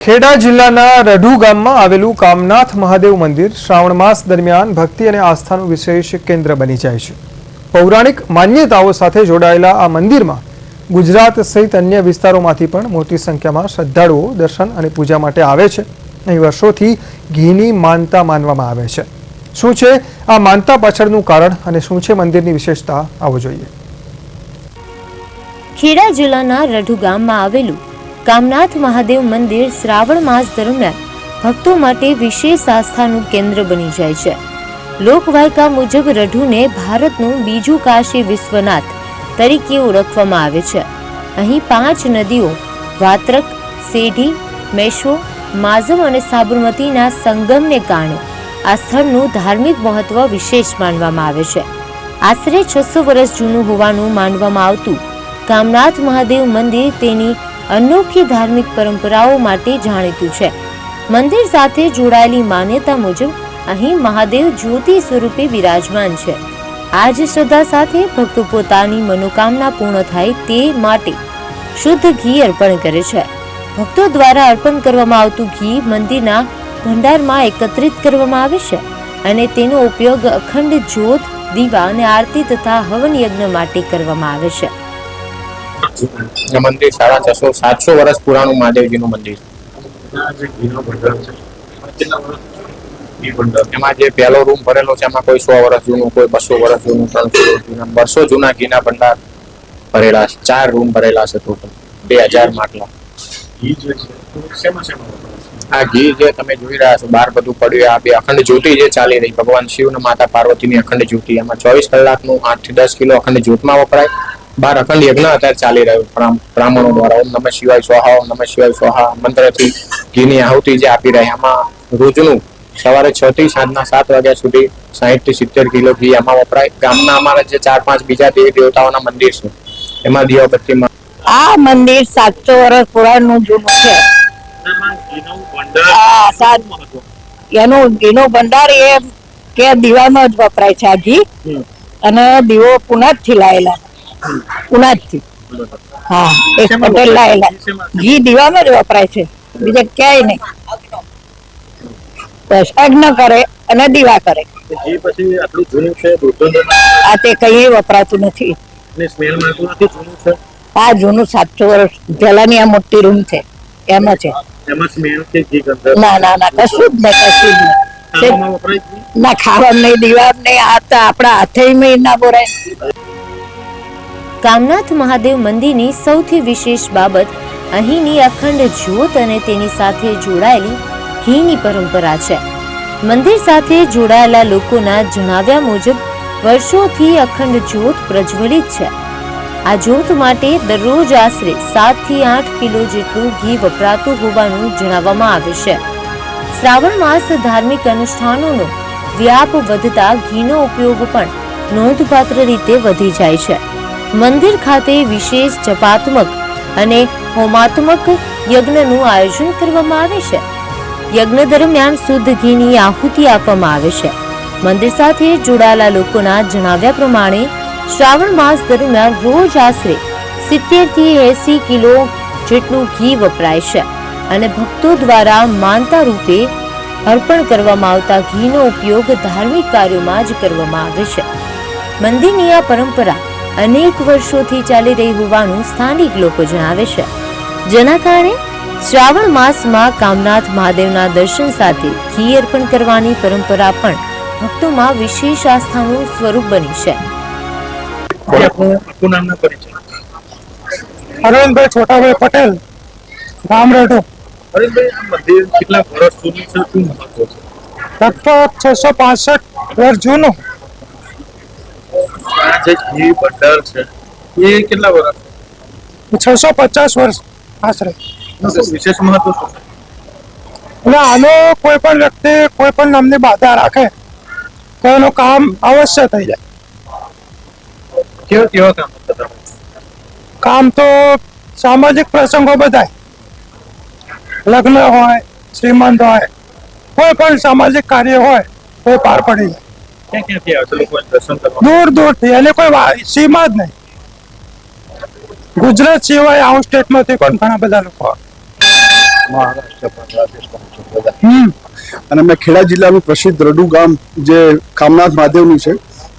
ખેડા જિલ્લાના રઢુ ગામમાં આવેલું કામનાથ મહાદેવ મંદિર શ્રાવણ માસ દરમિયાન ભક્તિ અને આસ્થાનું વિશેષ કેન્દ્ર બની જાય છે। પૌરાણિક માન્યતાઓ સાથે જોડાયેલા આ મંદિરમાં ગુજરાત સહિત અન્ય વિસ્તારોમાંથી પણ મોટી સંખ્યામાં શ્રદ્ધાળુઓ દર્શન અને પૂજા માટે આવે છે। અહીં વર્ષોથી ઘીની માનતા માનવામાં આવે છે। શું છે આ માનતા પાછળનું કારણ અને શું છે મંદિરની વિશેષતા, આવો જોઈએ। ખેડા જિલ્લાના રઢુ ગામમાં આવેલું કામનાથ મહાદેવ મંદિર શ્રાવણ માસ દરમિયાન ભક્તો માટે વિશેષ આસ્થાનું કેન્દ્ર બની જાય છે। લોકવાયકા મુજબ રઢુને ભારતનું બીજું કાશી વિશ્વનાથ તરીકે ઓળખવામાં આવે છે। અહીં 5 નદીઓ વાત્રક, સેઢી, મેશ્વો, માઝમ અને સાબરમતીના સંગમને કારણે આ સ્થળનું ધાર્મિક મહત્વ વિશેષ માનવામાં આવે છે। આશરે 600 વર્ષ જૂનું હોવાનું માનવામાં આવતું કામનાથ મહાદેવ મંદિર તેની અનોખી ધાર્મિક પરંપરાઓ માટે જાણીતું છે। મંદિર સાથે જોડાયેલી માન્યતા મુજબ અહીં મહાદેવ જ્યોતિ સ્વરૂપે વિરાજમાન છે। આ જ શ્રદ્ધા સાથે ભક્તો પોતાની મનોકામના પૂર્ણ થાય તે માટે શુદ્ધ ઘી અર્પણ કરે છે। ભક્તો દ્વારા અર્પણ કરવામાં આવતું ઘી મંદિરના ભંડારમાં એકત્રિત કરવામાં આવે છે અને તેનો ઉપયોગ અખંડ જ્યોત, દીવા અને આરતી તથા હવન યજ્ઞ માટે કરવામાં આવે છે। મંદિર 650-700 વર્ષ પુરાણું મહાદેવજીનું મંદિર। એમાં જે પહેલો રૂમ ભરેલો છે એમાં કોઈ 100 વર્ષ જૂનું, કોઈ 200 વર્ષ જૂનું, 300 જૂના, 200 જૂના ઘીના ભંડાર ભરેલા છે। 4 રૂમ ભરેલા છે, ટોટલ 2000 માટલા। આ ઘી જે તમે જોઈ રહ્યા છો બહાર બધું પડ્યું, આ બે અખંડ જ્યોતિ જે ચાલી રહી, ભગવાન શિવ અને માતા પાર્વતીની અખંડ જ્યોતિ, એમાં 24 કલાકનું 8 થી 10 કિલો અખંડ જ્યોતમાં વપરાય। બાર અખંડ યજ્ઞ અત્યારે ચાલી રહ્યું બ્રાહ્મણો દ્વારા, ઓમ નમઃ શિવાય સ્વાહા, ઓમ નમઃ શિવાય સ્વાહા મંત્રથી ઘીની આહુતિ જે આપી રહ્યા। એમાં રોજનું સવારે 6 થી સાંજના 7 વાગ્યા સુધી 60 થી 70 કિલો ઘી એમાં વપરાય। ગામના અમારા જે 4-5 બીજા દેવી દેવતાઓના મંદિર છે એમાં દીવાબત્તીમાં આ મંદિર 700 વર્ષ પુરાણું જૂનું છે। એનું ઘીનો ભંડાર એ કે દીવામાં જ વપરાય છે આ ઘી, અને દીવો પુનાથી લાયેલા, પુનાથી, હા, એક પટેલ લાયેલા ઘી દીવામાં જ વપરાય છે, બીજે ક્યાંય નહીં। બસ યજ્ઞ કરે અને દીવા કરે। આ તે કઈ વપરાતું નથી। આ જૂનું 700 વર્ષ પહેલાની આ મોટી રૂમ છે એમાં છે। ના ના ના, કશું જ નહીં, કશું જ નહીં, ના ખાવા નહીં, દીવા નહીં, આ તો આપણા હાથે ના બોરાય। કામનાથ મહાદેવ મંદિરની સૌથી વિશેષ બાબત અહીંની અખંડ જ્યોત અને તેની સાથે જોડાયેલી ઘીની પરંપરા છે। મંદિર સાથે જોડાયેલા લોકોના જણાવ્યા મુજબ વર્ષોથી અખંડ જ્યોત પ્રજ્વલિત છે। આ જ્યોત માટે દરરોજ આશરે 7 થી 8 કિલો જેટલું ઘી વપરાતું હોવાનું જણાવવામાં આવે છે। શ્રાવણ માસ ધાર્મિક અનુષ્ઠાનોનો વ્યાપ વધતા ઘીનો ઉપયોગ પણ નોંધપાત્ર રીતે વધી જાય છે। મંદિર ખાતે વિશેષ જપાત્મક અને હોમાત્મક યજ્ઞનું આયોજન કરવામાં આવે છે। યજ્ઞ દરમિયાન શુદ્ધ ઘીની આહુતિ આપવામાં આવે છે। મંદિર સાથે જોડાયેલા લોકોના જણાવ્યા પ્રમાણે શ્રાવણ માસ દરમિયાન રોજ આશરે 70 થી 80 કિલો જેટલું ઘી વપરાય છે અને ભક્તો દ્વારા માનતા રૂપે અર્પણ કરવામાં આવતા ઘીનો ઉપયોગ ધાર્મિક કાર્યોમાં જ કરવામાં આવે છે। મંદિરની આ પરંપરા અનેક વર્ષોથી ચાલી રહી હોવાનું સ્થાનિક લોકો જણાવે છે, જેના કારણે શ્રાવણ માસમાં કામનાથ મહાદેવના દર્શન સાથે ઘી અર્પણ કરવાની પરંપરા પણ ભક્તોમાં વિશેષ આસ્થાનું સ્વરૂપ બની છે। અરવિંદભાઈ છોટાભાઈ પટેલ, ગામ રઢુ। લગભગ 665 વર્ષ જૂનું। ઘી ભંડાર છે એ કેટલા વર્ષ? 650 વર્ષ આશરે। વિશેષ મહત્વ એટલે આનો કોઈ પણ વ્યક્તિ કોઈ પણ નામની બાધા રાખે તો એનું કામ અવશ્ય થઈ જાય। કેવા કામ થતા? કામ તો સામાજિક પ્રસંગો બધાય, લગ્ન હોય, શ્રીમંત હોય, કોઈ પણ સામાજિક કાર્ય હોય તો પાર પડી જાય। ક્યાંથી આવે છે લોકો દર્શન કરવા? દૂર દૂરથી, એને કોઈ સીમા જ નહીં। ગુજરાત સિવાય આઉટ સ્ટેટમાંથી પણ ઘણા બધા લોકો આવે। અને મેં ખેડા જિલ્લાનું પ્રસિદ્ધ રડુ ગામ જે કામનાથ મહાદેવનું છે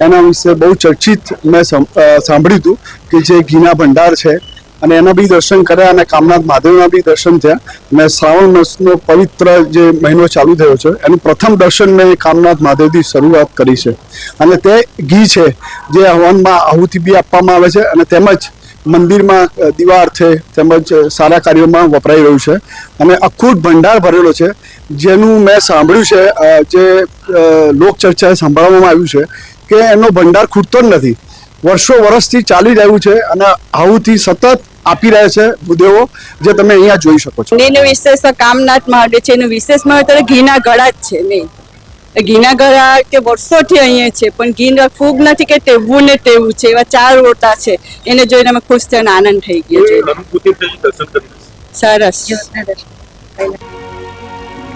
એના વિશે બહુ ચર્ચિત મેં સાંભળ્યું હતું કે જે ઘીના ભંડાર છે અને એના બી દર્શન કર્યા અને કામનાથ મહાદેવના બી દર્શન થયા. મેં શ્રાવણ માસનો પવિત્ર જે મહિનો ચાલુ થયો છે એનું પ્રથમ દર્શન મેં કામનાથ મહાદેવથી શરૂઆત કરી છે અને તે ઘી છે જે હવનમાં આહુતિ બી આપવામાં આવે છે અને તેમજ મંદિરમાં દીવા અર્થે તેમજ સારા કાર્યોમાં વપરાઈ રહ્યું છે અને અખૂટ ભંડાર ભરેલો છે જેનું મેં સાંભળ્યું છે જે લોકચર્ચાએ સાંભળવામાં આવ્યું છે કે એનો ભંડાર ખૂટતો જ નથી. વર્ષો વર્ષથી ચાલી રહ્યું છે અને આહુતિ સતત આપી રહ્યા છે ભૂદેવો જે તમે અહીંયા જોઈ શકો છો. એનું વિશેષ કામનાથ મહાદેવ છે. એનું વિશેષ મહત્વ ઘીના ગળા જ છે. મેં ઘીના ગળા કે વર્ષોથી અહીંયા છે પણ ઘી ફૂગ નથી કે ટેવું ને ટેવું છે. એવા 4 ઓટા છે એને જોઈને અમે ખુશ થઈને આનંદ થઈ ગયો છે. સરસ.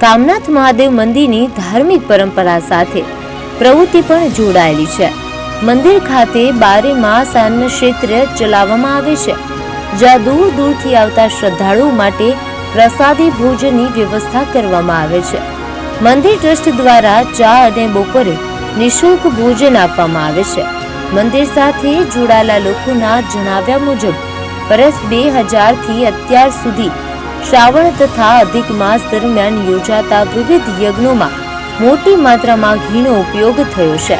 કામનાથ મહાદેવ મંદિરની ધાર્મિક પરંપરા સાથે પ્રવૃત્તિ પણ જોડાયેલી છે. મંદિર ખાતે 12 માસ અન્ન ક્ષેત્ર ચલાવવામાં આવે છે, જ્યાં દૂર દૂરથી આવતા શ્રદ્ધાળુઓ માટે પ્રસાદી ભોજનની વ્યવસ્થા કરવામાં આવે છે. મંદિર ટ્રસ્ટ દ્વારા ચા અને બપોરે નિઃશુલ્ક ભોજન આપવામાં આવે છે. મંદિર સાથે જોડાયેલા લોકોના જણાવ્યા મુજબ વર્ષ 2000થી અત્યાર સુધી શ્રાવણ તથા અધિક માસ દરમિયાન યોજાતા વિવિધ યજ્ઞોમાં મોટી માત્રામાં ઘીનો ઉપયોગ થયો છે.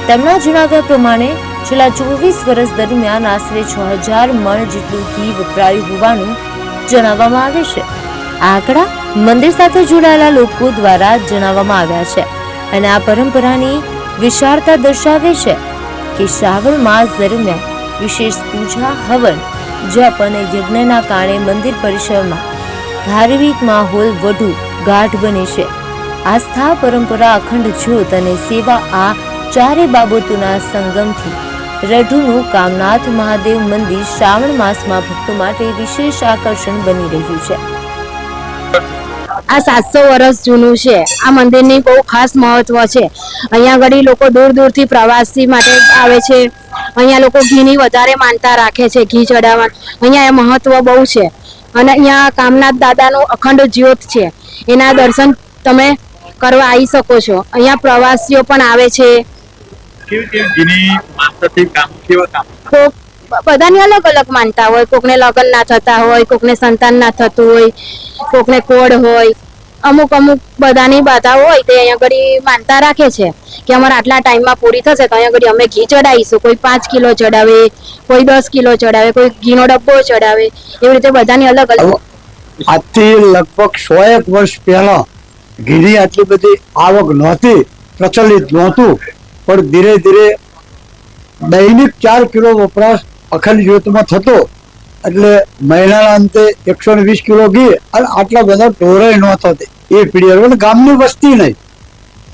તેમના જણાવ્યા પ્રમાણે છેલ્લા 24 વર્ષ દરમિયાન આશરે 6000 મણ જેટલું ઘી વપરાયું હોવાનું જણાવવામાં આવે છે. આ આંકડા મંદિર સાથે જોડાયેલા લોકો દ્વારા જણાવવામાં આવ્યા છે અને આ પરંપરાની વિશાળતા દર્શાવે છે કે શ્રાવણ માસ દરમિયાન વિશેષ પૂજા, હવન, જપ અને યજ્ઞના કારણે મંદિર પરિસરમાં ધાર્મિક માહોલ વધુ ગાઢ બને છે. આસ્થા, પરંપરા, અખંડ જ્યોત અને સેવા આ ચારે બાબતોના સંગમથી રઢુનું કામનાથ મહાદેવ મંદિર શ્રાવણ માસમાં ભક્તો માટે વિશેષ આકર્ષણ બની રહ્યું છે. આ 700 વર્ષ જૂનું છે. આ મંદિરની બહુ ખાસ મહત્વ છે. અહીંયા આગળ લોકો દૂર દૂરથી પ્રવાસી માટે આવે છે. અહીંયા લોકો ઘીની વધારે માનતા રાખે છે. ઘી ચડાવવા અહીંયા એ મહત્વ બહુ છે અને અહીંયા કામનાથ દાદાનું અખંડ જ્યોત છે. એના દર્શન તમે કરવા આવી શકો છો. અહીંયા પ્રવાસીઓ પણ આવે છે. બધાની અલગ અલગ માનતા હોય. કોકને લગ્ન ના થતા હોય, કોકને સંતાન ના થતું હોય, કોકને કોડ હોય. અમુક બધાની બાધા હોય તે અહીંયા આગળ માનતા રાખે છે કે અમારા આટલા ટાઈમમાં પૂરી થશે તો અહીંયા આગળ અમે ઘી ચડાવીશું. કોઈ 5 કિલો ચડાવે, કોઈ 10 કિલો ચડાવે, કોઈ ઘીનો ડબ્બો ચડાવે. એવી રીતે બધાની અલગ અલગ. આજથી લગભગ 100 વર્ષ પહેલા ઘીની આટલી બધી આવક નહોતી, પ્રચલિત નહોતું, પણ ધીરે ધીરે દૈનિક 4 કિલો વપરાશ અખંડ જ્યોતમાં થતો એટલે મહિનાના અંતે 120 કિલો ઘી અને આટલા બધા ઢોરાય નહોતો એ પીડિયા ગામની વસ્તી નહીં.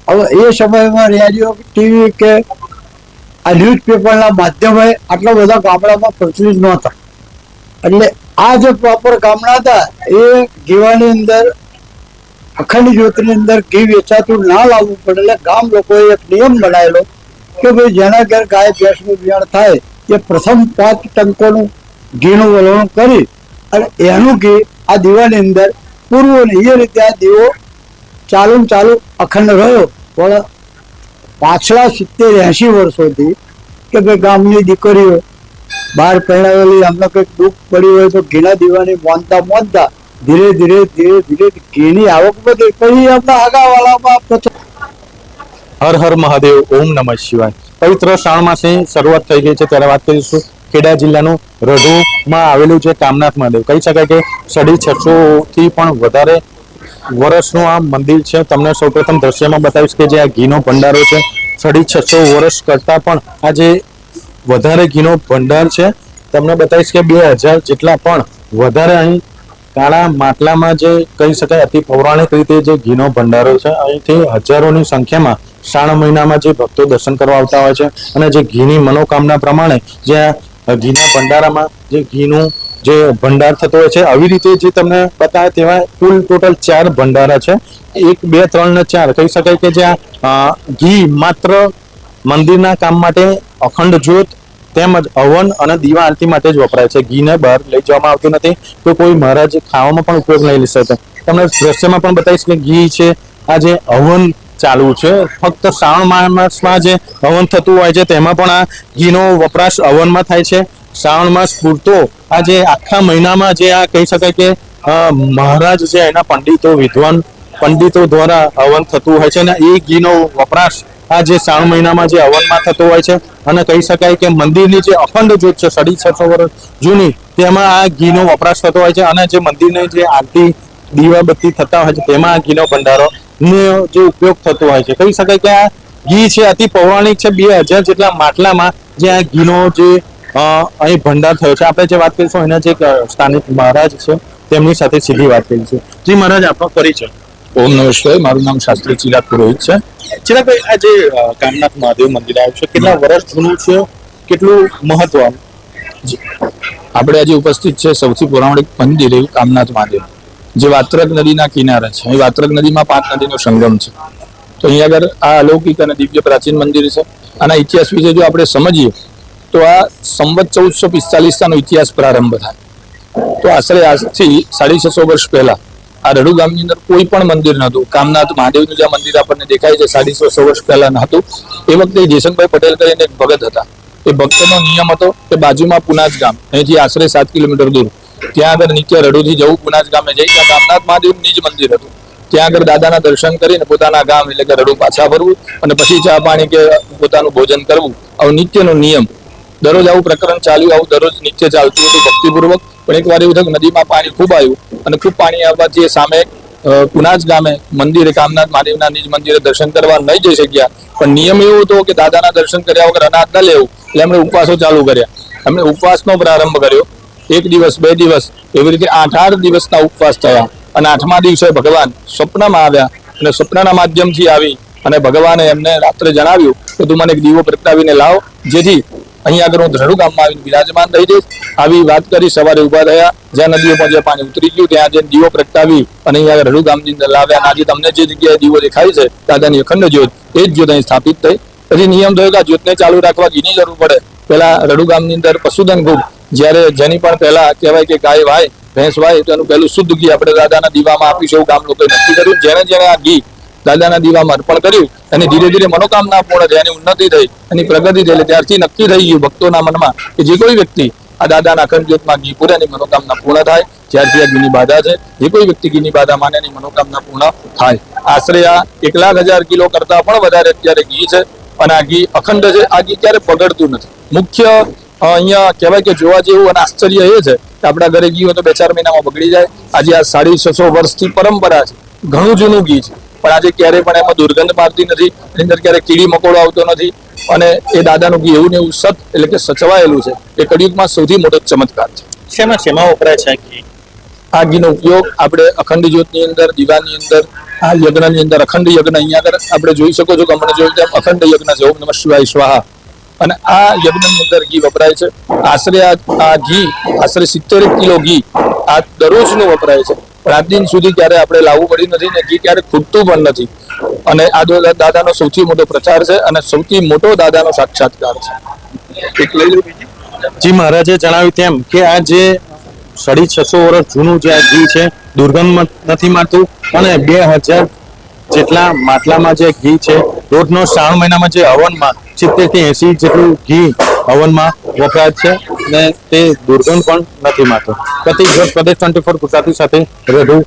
હવે એ સમયમાં રેડિયો, ટીવી કે આ ન્યૂઝપેપરના માધ્યમે આટલા બધા ગામડામાં પ્રચલિત નહોતા. એટલે આ જે પ્રોપર ગામડા હતા એ ઘીવાની અંદર અખંડ જ્યોતની અંદર ઘી વેચાતું ના લાવવું પડે એટલે ગામ લોકોએ એક નિયમ બનાવેલો કે ભાઈ જેના ઘેર ગાય ભેંસનું બિયાણ થાય એ પ્રથમ 5 ટંકોનું ઘીનું વલણ કરી અને એનું ઘી આ દીવાની અંદર પૂરવું ને એ રીતે આ દીવો ચાલુ અખંડ રહ્યો. પણ પાછલા 70-80 વર્ષોથી કે ભાઈ ગામની દીકરીઓ બહાર પહેરાવેલી અમને કંઈક દુઃખ પડ્યું હોય તો ઘીના દીવાની મોનતા ધીરે ધીરે ઘીની આવક વધી. પછી આપણા આગળવાળામાં હર હર મહાદેવ, ઓમ નમઃ શિવાય. પવિત્ર શ્રાવણ માસની શરૂઆત થઈ ગઈ છે ત્યારે વાત કરીશું ખેડા જિલ્લાનું રઢુમાં આવેલું છે કામનાથ મહાદેવ. કહી શકાય કે 650 થી પણ વધારે વર્ષનું આ મંદિર છે. તમને સૌપ્રથમ દ્રશ્યમાં બતાવીશ કે જે આ ઘીનો ભંડારો છે 650 વર્ષ કરતા પણ આ જે વધારે ઘીનો ભંડાર છે તમને બતાવીશ કે 2000 જેટલા પણ વધારે અહીં કાળા માટલામાં જે કહી શકાય અતિ પૌરાણિક રીતે જે ઘીનો ભંડારો છે. અહીંથી હજારોની સંખ્યામાં શ્રાવણ મહિનામાં જે ભક્તો દર્શન કરવા આવતા હોય છે અને જે ઘીની મનોકામના પ્રમાણે જ્યાં ઘીના ભંડારામાં જે ઘીનું જે ભંડાર થતો હોય છે આવી રીતે જે તમને બતાવે તેવા કુલ ટોટલ 4 ભંડારા છે. 1, 2, 3 ને 4 કહી શકાય કે જ્યાં ઘી માત્ર મંદિરના કામ માટે અખંડ જ્યોત તેમજ હવન અને દીવા આરતી માટે જ વપરાય છે. ઘીને બહાર લઈ જવામાં આવતું નથી તો કોઈ મહારાજ ખાવામાં પણ ઉપયોગ નહીં લઈ શકતા. તમને દ્રશ્યમાં પણ બતાવીશ કે ઘી છે આ જે હવન ચાલુ છે, ફક્ત શ્રાવણ માસમાં જે હવન થતું હોય છે તેમાં પણ આ ઘીનો વપરાશ હવનમાં થાય છે. શ્રાવણ માસ પૂરતો આ જે આખા મહિનામાં જે આ કહી શકાય કે મહારાજ છે એના વિદ્વાન પંડિતો દ્વારા હવન થતું હોય છે અને એ ઘીનો વપરાશ આ જે શ્રાવણ મહિનામાં જે હવનમાં થતો હોય છે અને કહી શકાય કે મંદિરની જે અખંડ જ્યોત છે 650 વર્ષ જૂની તેમાં આ ઘીનો વપરાશ થતો હોય છે અને જે મંદિરની જે આરતી દીવાબત્તી થતા હોય છે તેમાં આ ઘીનો ભંડારો જે ઉપયોગ થતો હોય છે. કહી શકાય કે આ ઘી છે અતિ પૌરાણિક છે. 2000 જેટલા માટલામાં જે આ ઘીનો જે અહીં ભંડાર થયો છે. આપણે જે વાત કરીશું એના જે સ્થાનિક મહારાજ છે તેમની સાથે સીધી વાત કરીશું. જી મહારાજ, આપનો પરિચય. ઓમ નમઃ શિવાય. મારું નામ શાસ્ત્રી ચિરાગ પુરોહિત છે. ચિરાગભાઈ, આ જે કામનાથ મહાદેવ મંદિર આવ્યું છે કેટલા વર્ષ જૂનું છે, કેટલું મહત્વ? આપણે આજે ઉપસ્થિત છે સૌથી પૌરાણિક મંદિર એવું કામનાથ મહાદેવ, જે વાત્રક નદીના કિનારે છે. અહીં વાત્રક નદીમાં 5 નદીનો સંગમ છે. તો અહીંયા આગળ આ અલૌકિક અને દિવ્ય પ્રાચીન મંદિર છે. આના ઇતિહાસ વિશે જો આપણે સમજીએ તો આ સંવત 1445 નો ઇતિહાસ પ્રારંભ થાય. તો આશરે આજથી 650 વર્ષ પહેલા આ રડુ ગામની અંદર કોઈ પણ મંદિર નહોતું. કામનાથ મહાદેવનું જે મંદિર આપણને દેખાય છે 650 વર્ષ પહેલા નહોતું. એ વખતે જેસંગભાઈ પટેલ કરીને એક ભગત હતા. એ ભક્તનો નિયમ હતો કે બાજુમાં પુનાજ ગામ, અહીંથી આશરે 7 કિલોમીટર દૂર, ત્યાં આગળ નિત્ય રડુથી જવું પુનાજ ગામે જઈ ત્યાં કામનાથ મહાદેવનું જ મંદિર હતું. ત્યાં આગળ દાદાના દર્શન કરીને પોતાના ગામ એટલે કે રડુ પાછા ફરવું અને પછી ચા પાણી કે પોતાનું ભોજન કરવું, આવું નિત્યનો નિયમ. દરરોજ આવું પ્રકરણ ચાલ્યું, આવું દરરોજ નિત્ય ચાલતું હતું ભક્તિપૂર્વક. પણ એકવાર એવું થયું નદીમાં પાણી ખૂબ આવ્યું અને ખૂબ પાણી આવવાથી સામે પુનાજ ગામે મંદિરે કામનાથ મહાદેવના નિજ મંદિરે દર્શન કરવા નહીં જઈ શક્યા. પણ નિયમ એવો હતો કે દાદાના દર્શન કર્યા વગર અનાજ ન લેવું. એટલે એમણે ઉપવાસો ચાલુ કર્યા. એમણે ઉપવાસનો પ્રારંભ કર્યો. 1 દિવસ 2 દિવસ એવી રીતે 8 દિવસના ઉપવાસ થયા અને 8મા દિવસે ભગવાન સ્વપ્નમાં આવ્યા અને સ્વપ્નના માધ્યમથી આવી અને ભગવાને એમને રાત્રે જણાવ્યું કે તું મને એક દીવો પ્રગટાવીને લાવ, જેથી અહીંયા આગળ હું રડુ ગામમાં આવીને બિરાજમાન થઈ જઈશ. આવી વાત કરી સવારે ઉભા થયા. જ્યાં નદીઓમાં જે પાણી ઉતરી ગયું ત્યાં જે દીવો પ્રગટાવી અને અહીંયા રડુ ગામની અંદર લાવ્યા. આજે તમને જે જગ્યાએ દીવો દેખાય છે દાદાની અખંડ જ્યોત, એ જ જ્યોત અહીં સ્થાપિત થઈ. પછી નિયમ થયો કે આ જ્યોતને ચાલુ રાખવા ઘીની જરૂર પડે. પહેલા રડુ ગામની અંદર પશુધન ખૂબ, જ્યારે જેની પણ પહેલા કહેવાય કે ગાય વાય ભેંસ વાય તો એનું પહેલું શુદ્ધ ઘી આપણે દાદાના દીવામાં આપીશું એવું ગામ લોકોએ નક્કી કર્યું. જેને જેને આ ઘી દાદાના દીવામાં અર્પણ કર્યું અને ધીરે ધીરે મનોકામના પૂર્ણ થઈ, એની ઉન્નતિ થઈ, એની પ્રગતિ થઈ. ત્યારથી નક્કી થઈ ગયું ભક્તોના મનમાં કે જે કોઈ વ્યક્તિ આ દાદાના અખંડ જ્યોતમાં ઘી પૂરે એની મનોકામના પૂર્ણ થાય. જ્યારથી આ ઘીની બાધા છે, જે કોઈ વ્યક્તિ ઘીની બાધા માને એની મનોકામના પૂર્ણ થાય. આશરે આ 1,00,000 કિલો કરતા પણ વધારે અત્યારે ઘી છે અને આ ઘી અખંડ છે. આ ઘી ક્યારે બગડતું નથી. મુખ્ય અહીંયા કહેવાય કે જોવા જેવું અને આશ્ચર્ય એ છે કે આપણા ઘરે ઘી હોય તો 2-4 મહિનામાં બગડી જાય. આજે આ 650 વર્ષથી પરંપરા છે, ઘણું જૂનું ઘી છે, પણ આજે ક્યારેય પણ એમાં દુર્ગંધ મારતી નથી, એની અંદર ક્યારેય કીડી મકોડો આવતો નથી. અને એ દાદાનું ઘી એવું ને એવું સત એટલે કે સચવાયેલું છે. એ કળિયુગમાં સૌથી મોટો ચમત્કાર છે. શેમાં વપરાય છે ઘી? આ ઘીનો ઉપયોગ આપણે અખંડ જ્યોતની અંદર, દીવાની અંદર, આ યજ્ઞની અંદર અખંડ યજ્ઞ અહીંયા આગળ આપણે જોઈ શકો છો કે હમણાં જોયું તેમ અખંડ યજ્ઞ છે. ઓમ નમઃ શિવાય સ્વાહા. અને આ યજ્ઞની અંદર ઘી વપરાય છે. આશરે આ ઘી આશરે 70 કિલો ઘી આ દરરોજનું વપરાય છે. પણ આજ દિન સુધી ક્યારે આપણે લાવવું પડ્યું નથી ને ઘી ક્યારે ખૂટતું પણ નથી. અને આ દાદાનો સૌથી મોટો પ્રચાર છે અને સૌથી મોટો દાદાનો સાક્ષાત્કાર છે. જી મહારાજે જણાવ્યું તેમ કે આ જે 650 વર્ષ જૂનું જે આ ઘી છે દુર્ગંધ નથી મારતું અને 2000 જેટલા માટલામાં જે ઘી છે રોજનો શ્રાવણ મહિનામાં જે હવનમાં 70 થી 80 જેટલું ઘી હવનમાં વપરાય છે ને તે દુર્ગંધ પણ નથી મારતો. પ્રતિક પ્રદેશ 24 ગુજરાતી સાથે રઘુ